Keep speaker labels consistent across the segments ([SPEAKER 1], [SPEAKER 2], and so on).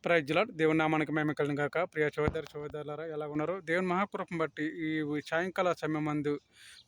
[SPEAKER 1] Praise lord. దేవుని నామానికి మహిమ కలుగును గాక. ప్రియ సహోదరులారా ఎలా ఉన్నారు? దేవుని మహాకృపను బట్టి ఈ సాయంకాల సమయమందు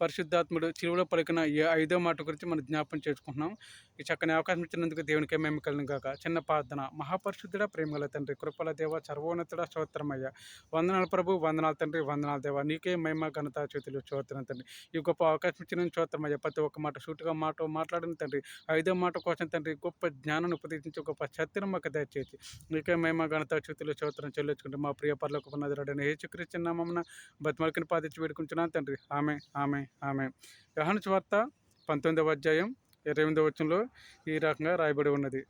[SPEAKER 1] పరిశుద్ధాత్ముడు చిలువలో పలికిన ఈ 5వ మాట గురించి మనం జ్ఞాపకం చేసుకుంటున్నాం. ఈ చక్కని అవకాశం ఇచ్చినందుకు దేవునికే మహిమ కలుగును గాక. చిన్న ప్రార్థన. మహాపరిశుద్ధుడా, ప్రేమగల తండ్రి, కృపల దేవ, సర్వోన్నతుడా, స్తోత్రమయ్య. వందనాలు ప్రభు, వందనాలు తండ్రి, వందనాలు దేవ. నీకే మహిమ, ఘనత, స్తుతులు, స్తోత్రం తండ్రి. ఈ గొప్ప అవకాశం ఇచ్చిన స్తోత్రమయ్య. ప్రతి ఒక్క మాట సూటిగా మాట్లాడిన తండ్రి, 5వ మాట కోసం తండ్రి గొప్ప జ్ఞానాన్ని ఉపదేశించి గొప్ప సత్యను మాకు దయచేసి నీకే మహిమ, ఘనత, స్తుతులు, స్తోత్రం చెల్లించుకుంటే మా ప్రియ పరలోకపు నజరేయుడైన యేసుక్రీస్తు నామమున బతిమాలికని పాదించి వేడుకుంటున్నాను తండ్రి. ఆమె ఆమె ఆమె. యోహాను సువార్త 19వ అధ్యాయం 28వ వచనంలో ఈ రకంగా రాయబడి ఉన్నది.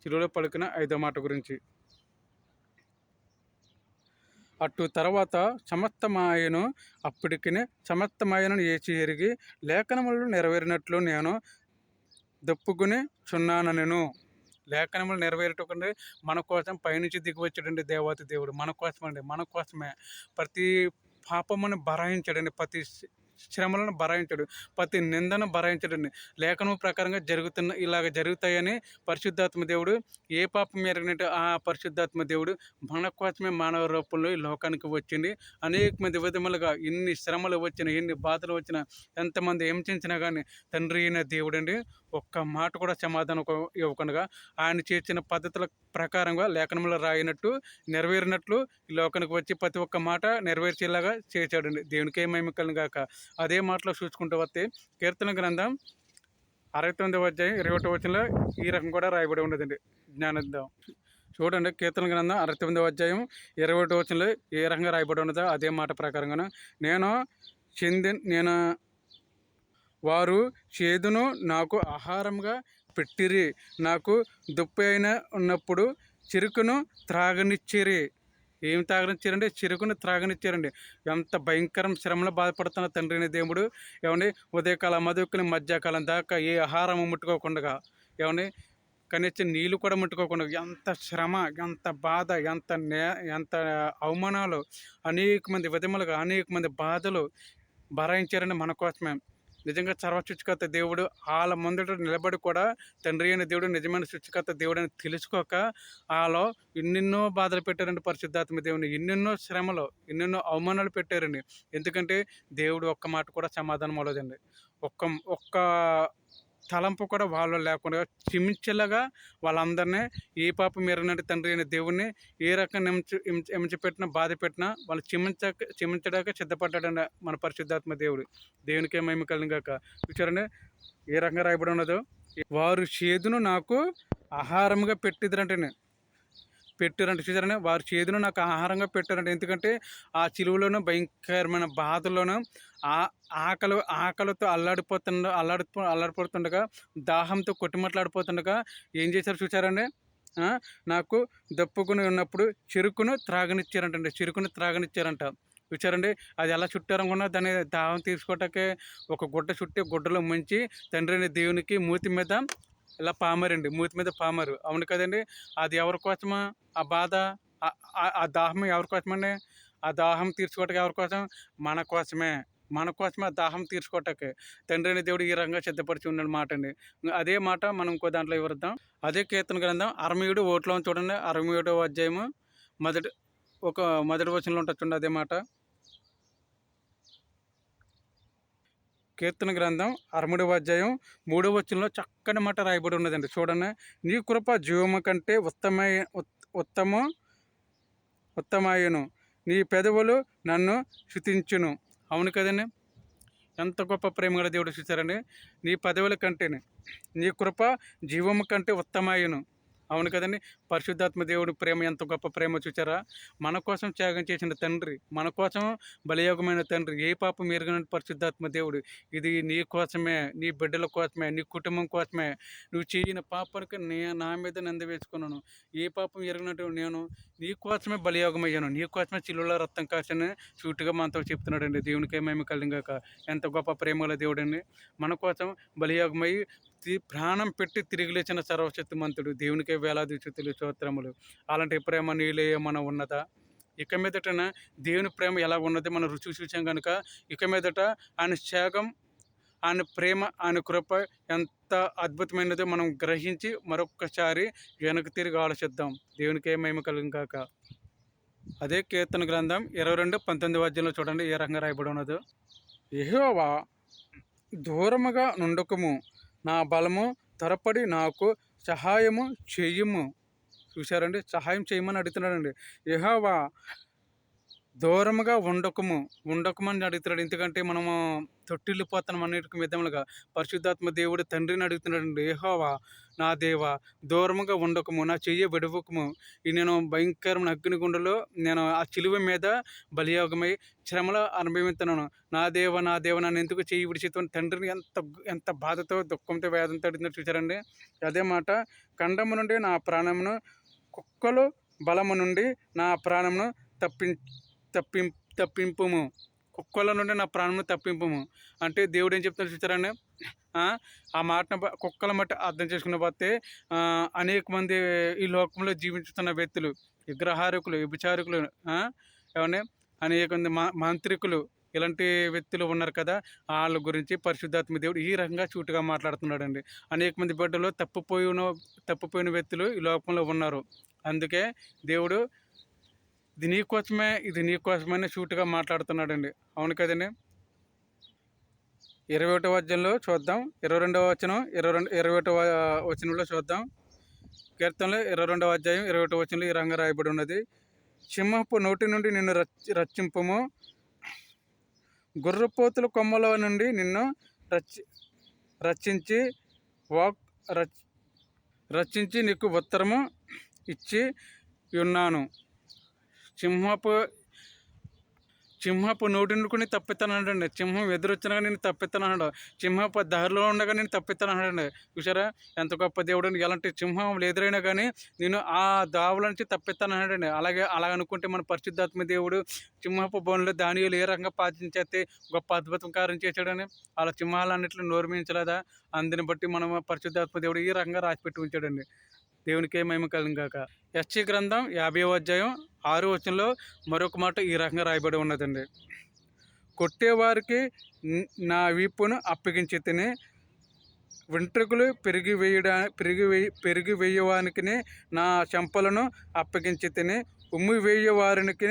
[SPEAKER 1] శిలువలో పలికిన 5వ మాట గురించి. అటు తర్వాత సమస్తమాయను అప్పటికి సమస్తమాయను యేసు ఎరిగి లేఖనములు నెరవేరినట్లు నేను దప్పుకుని చున్నానను. లేఖనములు నెరవేరటండి మన కోసం పైనుంచి దిగి వచ్చాడండి దేవాతి దేవుడు. మన కోసమండి, మన కోసమే. ప్రతి పాపమును భరాయించాడండి, ప్రతి శ్రమలను భరాయించాడు, ప్రతి నిందను భరాయించాడండి. లేఖనం ప్రకారంగా ఇలాగ జరుగుతాయని పరిశుద్ధాత్మ దేవుడు, ఏ పాపం ఎరగినట్టు ఆ పరిశుద్ధాత్మ దేవుడు మన కోసమే మానవ రూపంలో ఈ లోకానికి వచ్చింది. అనేక మంది విధములుగా ఎన్ని శ్రమలు వచ్చినా, ఎన్ని బాధలు వచ్చినా, ఎంతమంది హింసించినా కానీ తండ్రి అయిన దేవుడండి ఒక్క మాట కూడా సమాధానం ఇవ్వకుండా ఆయన చేసిన పద్ధతుల ప్రకారంగా లేఖనంలో రాయినట్టు నెరవేరినట్లు ఈ లోకానికి వచ్చి ప్రతి ఒక్క మాట నెరవేర్చేలాగా చేశాడండి. దేవునికే మహిమ కలుగును గాక. అదే మాటలో చూసుకుంటూ వస్తే కీర్తన గ్రంథం 69వ అధ్యాయం 21వ వచనంలో ఈ రకం కూడా రాయబడి ఉన్నదండి. జ్ఞానోదయం చూడండి. కీర్తన గ్రంథం 69వ అధ్యాయం 21వ వచనంలో ఏ రకంగా రాయబడి ఉన్నదో అదే మాట ప్రకారంగా నేను వారు చేదును నాకు ఆహారంగా పెట్టిరి, నాకు దుప్పి అయిన ఉన్నప్పుడు చెరుకును త్రాగనిచ్చిరి. ఏం త్రాగనిచ్చారండి? చెరుకును త్రాగనిచ్చారండి. ఎంత భయంకరం శ్రమలో బాధపడుతున్న తండ్రి అయిన దేవుడు ఏమండి ఉదయకాలం మధుకుని మధ్యాకాలం దాకా ఏ ఆహారం ముట్టుకోకుండా, ఏమండి కనీసం నీళ్ళు కూడా ముట్టుకోకుండా, ఎంత శ్రమ, ఎంత బాధ, ఎంత అవమానాలు, అనేక మంది విధములుగా అనేక మంది బాధలు భరాయించారండి మన కోసమే. నిజంగా సర్వసృష్టికర్త దేవుడు వాళ్ళ ముందట నిలబడి కూడా తండ్రి అయిన దేవుడు నిజమైన సృష్టికర్త దేవుడు అని తెలుసుకోక వాళ్ళలో ఎన్నెన్నో బాధలు పెట్టారండి. పరిశుద్ధాత్మ దేవుని ఎన్నెన్నో శ్రమలు, ఎన్నెన్నో అవమానాలు పెట్టారండి. ఎందుకంటే దేవుడు ఒక్క మాట కూడా సమాధానం అవ్వలేదండి. ఒక్క తలంపు కూడా వాళ్ళు లేకుండా క్షమించేలాగా వాళ్ళందరినీ ఏ పాపం ఎరగనట్టు తండ్రి అయిన దేవుడిని ఏ రకంగా హింస బాధ పెట్టినా వాళ్ళు క్షమించడానికి సిద్ధపడ్డాడండి మన పరిశుద్ధాత్మ దేవుడు. దేవునికే మహిమ కలుగును గాక. చూచారండి ఏ రకంగా రాయబడి ఉన్నదో, వారు చేదును నాకు ఆహారంగా పెట్టారంటే చూసారని వారు చేదును నాకు ఆహారంగా పెట్టారంటే. ఎందుకంటే ఆ చిలువలోనూ భయంకరమైన బాధల్లోనూ ఆకలితో అల్లాడిపోతుండగా, దాహంతో కొట్టుమట్లాడిపోతుండగా ఏం చేశారు చూసారండి? నాకు దప్పుకుని ఉన్నప్పుడు చెరుకును త్రాగనిచ్చారంట. చూచారండి అది ఎలా చుట్టారనుకున్నా దాన్ని దాహం తీసుకోవటానికి ఒక గుడ్డ చుట్టి గుడ్డలో ముంచి తండ్రి అయిన దేవునికి మూతి మీద ఇలా పామారండి. మూతి మీద పామారు. అవును కదండి. అది ఎవరి కోసమా ఆ బాధ, ఆ దాహం ఎవరి కోసమండి? ఆ దాహం తీర్చుకోవటానికి ఎవరి కోసం? మన కోసమే. మన కోసమే ఆ దాహం తీర్చుకోవటానికి తండ్రి అయిన దేవుడు ఈ రకంగా సిద్ధపరిచి ఉన్న మాట అండి. అదే మాట మనం ఇంకో దాంట్లో వివరిద్దాం. అదే కీర్తన గ్రంథం 67 చూడండి. 67వ అధ్యాయము మొదటి వచనంలో ఉంటుంది చూడండి అదే మాట. కీర్తన గ్రంథం 63వ అధ్యాయం 3వ వచనంలో చక్కని మాట రాయబడి ఉన్నదండి. చూడండి. నీ కృప జీవము కంటే ఉత్తమాయను, నీ పెదవులు నన్ను స్తుతించును. అవును కదండి. ఎంత గొప్ప ప్రేమ గల దేవుడు చూసారండి. నీ పదవుల కంటేనే నీ కృప జీవము కంటే ఉత్తమాయను. అవును కదండి. పరిశుద్ధాత్మ దేవుడు ప్రేమ ఎంత గొప్ప ప్రేమ చూసారా? మన కోసం త్యాగం చేసిన తండ్రి, మన కోసం బలియోగమైన తండ్రి, ఏ పాపం ఎరుగని పరిశుద్ధాత్మ దేవుడు. ఇది నీ కోసమే, నీ బిడ్డల కోసమే, నీ కుటుంబం కోసమే. నువ్వు చేయని పాపానికి నా మీద నింద వేసుకున్నాను. ఏ పాపం ఎరగనట్టు నేను నీ కోసమే బలియోగమయ్యాను, నీ కోసమే చిలువలో రక్తం కాసని సూటిగా మనతో చెప్తున్నాడండి. దేవునికే మహిమ కలుగును గాక. ఎంత గొప్ప ప్రేమగల దేవుడండి. మన కోసం బలియోగమై ప్రాణం పెట్టి తిరిగి లేచిన సర్వశక్తిమంతుడు. దేవునికే వేలాది స్తుతులు, స్తోత్రములు. అలాంటి ప్రేమ నీలో ఏమైనా ఉన్నదా? ఇక మీదట దేవుని ప్రేమ ఎలా ఉన్నది మనం రుచి చూసాం కనుక ఇక మీదట ఆయన త్యాగం, ఆయన ప్రేమ, ఆయన కృప ఎంత అద్భుతమైనదో మనం గ్రహించి మరొక్కసారి వెనక్కి తిరిగి ఆలోచిద్దాం. దేవునికే మహిమ కలుగును గాక. అదే కీర్తన గ్రంథం 22:19 వచనంలో చూడండి ఏ రకంగా రాయబడి ఉన్నదో. యెహోవా దూరముగా నుండకము, నా బలము త్వరపడి నాకు సహాయము చెయ్యుము. చూశారండి, సహాయం చేయమని అడుగుతున్నాడండి. యెహోవా దూరముగా ఉండకమని అడుగుతున్నాడు. ఎందుకంటే మనము తొట్టిల్లిపోతున్నాం అన్నిటికి విధములుగా. పరిశుద్ధాత్మ దేవుడు తండ్రిని అడుగుతున్నాడండి. యెహోవా నా దేవా దూరముగా ఉండకము, నా చెయ్యి విడవకము. ఈ నేను భయంకరమైన అగ్నిగుండంలో నేను ఆ చిలువ మీద బలియోగమై శ్రమలో అనుభవిస్తున్నాను. నా దేవ నన్ను ఎందుకు చెయ్యి విడిచితో తండ్రిని ఎంత బాధతో దుఃఖంతో వేదంతో అడుగుతున్నాడు. చూసారండి, అదే మాట. ఖండము నుండి నా ప్రాణమును, కుక్కలు బలము నుండి నా ప్రాణమును తప్పింపుము. కుక్కల నుండి నా ప్రాణమును తప్పింపుము అంటే దేవుడు ఏం చెప్తున్నాడు చూసారండి. ఆ మాటను కుక్కల మట్టి అర్థం చేసుకున్న పోతే అనేక మంది ఈ లోకంలో జీవించుతున్న వ్యక్తులు, విగ్రహారకులు, వ్యభిచారకులు, ఏమన్నా అనేక మంది మాంత్రికులు, ఇలాంటి వ్యక్తులు ఉన్నారు కదా, వాళ్ళ గురించి పరిశుద్ధాత్మ దేవుడు ఈ రకంగా చూటుగా మాట్లాడుతున్నాడండి. అనేక మంది బిడ్డలు తప్పిపోయిన వ్యక్తులు ఈ లోకంలో ఉన్నారు. అందుకే దేవుడు ఇది నీకోసమే షూట్గా మాట్లాడుతున్నాడండి. అవును కదండి. 21వ అధ్యాయంలో చూద్దాం. 22వ వచనం 21వ వచనంలో చూద్దాం. కీర్తనలో 22వ అధ్యాయం 21వ వచనంలో ఈ రంగా రాయబడి ఉన్నది. సింహపు నోటి నుండి నిన్ను రక్షింపుము, గుర్రపోతుల కొమ్మల నుండి నిన్ను రక్షించి నీకు ఉత్తరము ఇచ్చి ఉన్నాను. సింహపు నోటి నుండి తప్పిస్తానండి. సింహం ఎదురొచ్చినా నేను తప్పిస్తానన్నాడు. సింహపు దారిలో ఉండగా నేను తప్పిస్తానండి. చూసారా ఎంత గొప్ప దేవుడు. ఎలాంటి సింహం ఎదురైనా కానీ నేను ఆ దావుల నుంచి తప్పిస్తానండి. అలా అనుకుంటే మన పరిశుద్ధాత్మ దేవుడు సింహపు బోన్లో దానియేలు ఏ రకంగా పాటించేస్తే గొప్ప అద్భుతం కార్యం చేశాడని, అలా సింహాలన్నింటిలో నోర్మించలేదా? అందుని బట్టి మనం పరిశుద్ధాత్మ దేవుడు ఈ రకంగా రాసిపెట్టి ఉంచాడండి. దేవునికే మహిమ కలుగును గాక. యెషయా గ్రంథం 50వ అధ్యాయం 6వ వచనంలో మరొక మాట ఈ రకంగా రాయబడి ఉన్నదండి. కొట్టేవారికి నా వీపును అప్పగించి తిని, వెంట్రుకలు పెరిగి వేయవానికి నా చెంపలను అప్పగించి తిని, ఉమ్మి వేయవారికి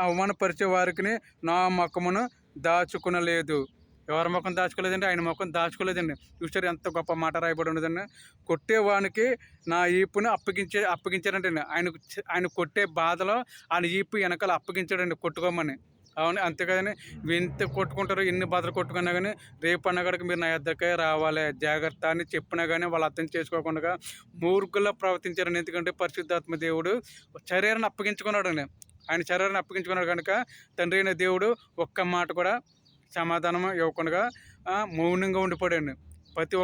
[SPEAKER 1] అవమానపరిచే వారికి నా ముఖమును దాచుకునలేదు. ఎవరి ముఖం దాచుకోలేదండి? ఆయన ముఖం దాచుకోలేదండి. చూసారు ఎంత గొప్ప మాట రాయబడి ఉన్నదండి. కొట్టేవానికి నా ఈపుని అప్పగించాడంటే ఆయన కొట్టే బాధలో ఆయన ఈపు వెనకాల అప్పగించాడండి కొట్టుకోమని. అవును, అంతేకాదని ఎంత కొట్టుకుంటారో, ఎన్ని బాధలు కొట్టుకున్నా కానీ రేపు అన్నగడికి మీరు నా యొద్దకే రావాలి జాగ్రత్త అని చెప్పినా కానీ వాళ్ళు అర్థం చేసుకోకుండా మూర్ఖుల్లో ప్రవర్తించారండి. ఎందుకంటే పరిశుద్ధాత్మ దేవుడు శరీరాన్ని అప్పగించుకున్నాడండి. ఆయన శరీరాన్ని అప్పగించుకున్నాడు కనుక తండ్రి అయిన దేవుడు ఒక్క మాట కూడా సమాధానం ఇవ్వకుండా మౌనంగా ఉండిపోయాడు. ప్రతి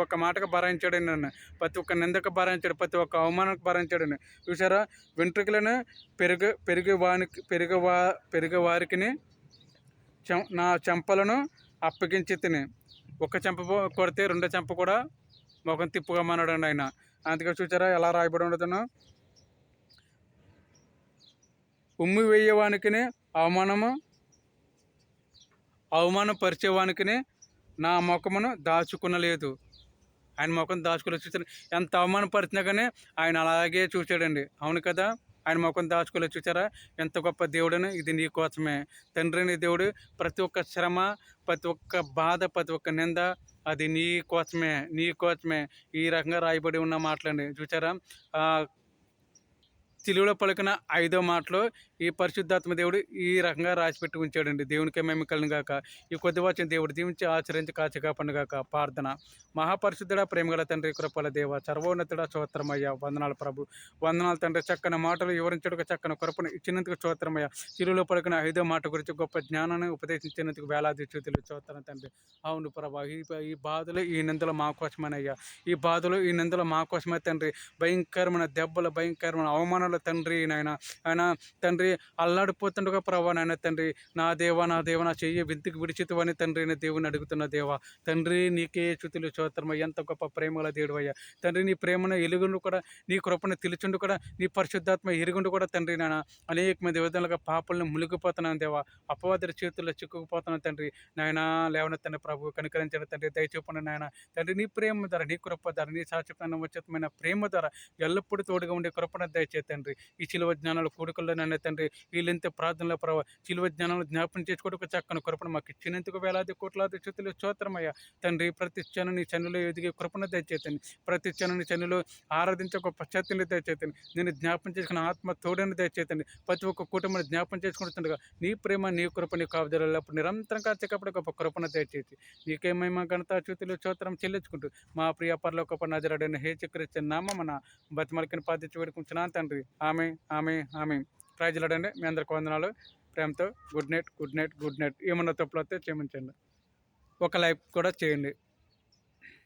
[SPEAKER 1] ఒక్క మాటకు భరించాడండి నన్ను, ప్రతి ఒక్క నిందకు భరించాడు, ప్రతి ఒక్క అవమానానికి భరించాడండి. చూసారా, వెంట్రుకలను పెరిగే వారికి నా చెంపలను అప్పగించి తిని, ఒక చెంప కొడితే రెండో చెంప కూడా ముఖం తిప్పుకోమన్నాడండి ఆయన. అందుకే చూసారా ఎలా రాయబడి ఉండదునో, ఉమ్మి వేయవానికి అవమానపరిచేవానికి నా ముఖమును దాచుకునలేదు. ఆయన ముఖం దాచుకోలేదు. చూసారు ఎంత అవమానపరిచినా కానీ ఆయన అలాగే చూశాడండి. అవును కదా, ఆయన ముఖం దాచుకోలేదు. చూసారా ఎంత గొప్ప దేవుడని. ఇది నీ కోసమే. తండ్రి నీ దేవుడు ప్రతి ఒక్క శ్రమ, ప్రతి ఒక్క బాధ, ప్రతి ఒక్క నింద అది నీ కోసమే ఈ రకంగా రాయబడి ఉన్న మాటలండి. చూసారా, సిలువలో పలికిన 5వ మాటలో ఈ పరిశుద్ధాత్మ దేవుడు ఈ రకంగా రాసిపెట్టి ఉంచాడండి. దేవునికే మహిమ కలుగును గాక. ఈ కొద్ది వచ్చిన దేవుడు దీవించి ఆచరించి కాచిగా పండుగాక. ప్రార్థన. మహాపరిశుద్ధుడా, ప్రేమగల తండ్రి, కృపల దేవ, సర్వోన్నతుడా, స్తోత్రమయ్యా. వందనాలు ప్రభు, వందనాలు తండ్రి. చక్కని మాటలు వివరించడానికి చక్కని కృపను ఇచ్చినందుకు స్తోత్రమయ్యా. సిలువలో పలికిన 5వ మాట గురించి గొప్ప జ్ఞానాన్ని ఉపదేశించినందుకు వేలాది స్థుతులు స్తోత్రం తండ్రి. అవును ప్రభా, ఈ బాధలు ఈ నిందలు మా కోసమేనయ్యా. ఈ బాధలు ఈ నిందలు మా కోసమే తండ్రి. భయంకరమైన దెబ్బలు, భయంకరమైన అవమానాలు తండ్రి. ఆయన తండ్రి తండ్రి అల్లాడిపోతుండగా ప్రభా నాయన తండ్రి, నా దేవా నా దేవ నా చెయ్యి వింతికి విడిచితువని తండ్రి నేను దేవుని అడుగుతున్న దేవా తండ్రి, నీకే చుతులు చోత్రమయ్య, ఎంత గొప్ప ప్రేమల దేవుడు అయ్యా తండ్రి. నీ ప్రేమను ఎలుగుండు కూడా, నీ కృపను తెలుచుండు కూడా, నీ పరిశుద్ధాత్మ ఎరుగుండు కూడా తండ్రి నాయన అనేక మంది విధాలుగా పాపలను మునిగిపోతున్నాను దేవా, అపవాదుల చేతుల్లో చిక్కుకుపోతున్నాను తండ్రి నాయన. లేవనెత్తండి ప్రభు, కనికరించండి తండ్రి, దయచూపండి నాయన తండ్రి. నీ ప్రేమ ద్వారా, నీ కృప ద్వారా, నీ సాక్షిమైన ఉచితమైన ప్రేమ ద్వారా ఎల్లప్పుడూ తోడుగా ఉండే కృపను దయచే తండ్రి. ఈ చిలువ జ్ఞానాలు కూడుకల్లో నాయన తండ్రి, వీళ్ళంత ప్రార్థనలో ప్రభావ చిలువ జ్ఞానాలు జ్ఞాపం చేసుకోవడానికి చక్కని కృపను మాకు ఇచ్చినందుకు వేలాది కోట్లాది చుతులు స్తోత్రమయ్యా తండ్రి. ప్రతి క్షణం నీ చనులో ఎదిగే కృపను దయచేతండి, ప్రతి క్షణం నీ చనులో ఆరాధించే గొప్ప శక్తిని దయచేతండి, నేను జ్ఞాపం చేసుకున్న ఆత్మ తోడని దయచేతండి. ప్రతి ఒక్క కుటుంబాన్ని జ్ఞాపం చేసుకుంటుండగా నీ ప్రేమ, నీ కృప, నీ కాపుదలప్పుడు నిరంతరం కాచేకప్పుడు గొప్ప కృపను దయచేసి నీకేమేమో ఘనత చుతులు స్తోత్రం చెల్లించుకుంటూ మా ప్రియ పరలోకపు నజరేయుడైన యేసుక్రీస్తు నామమున బతిమలకిని పాదించి వేడుకుంటున్నాను తండ్రి. ఆమె ఆమె ఆమె ప్రైజ్లాడండి. మీ అందరికి వందనాలు. ప్రేమతో good night, good night, good night. ఏమన్నా తప్పులు వస్తే క్షమించండి. ఒక లైక్ కూడా చేయండి.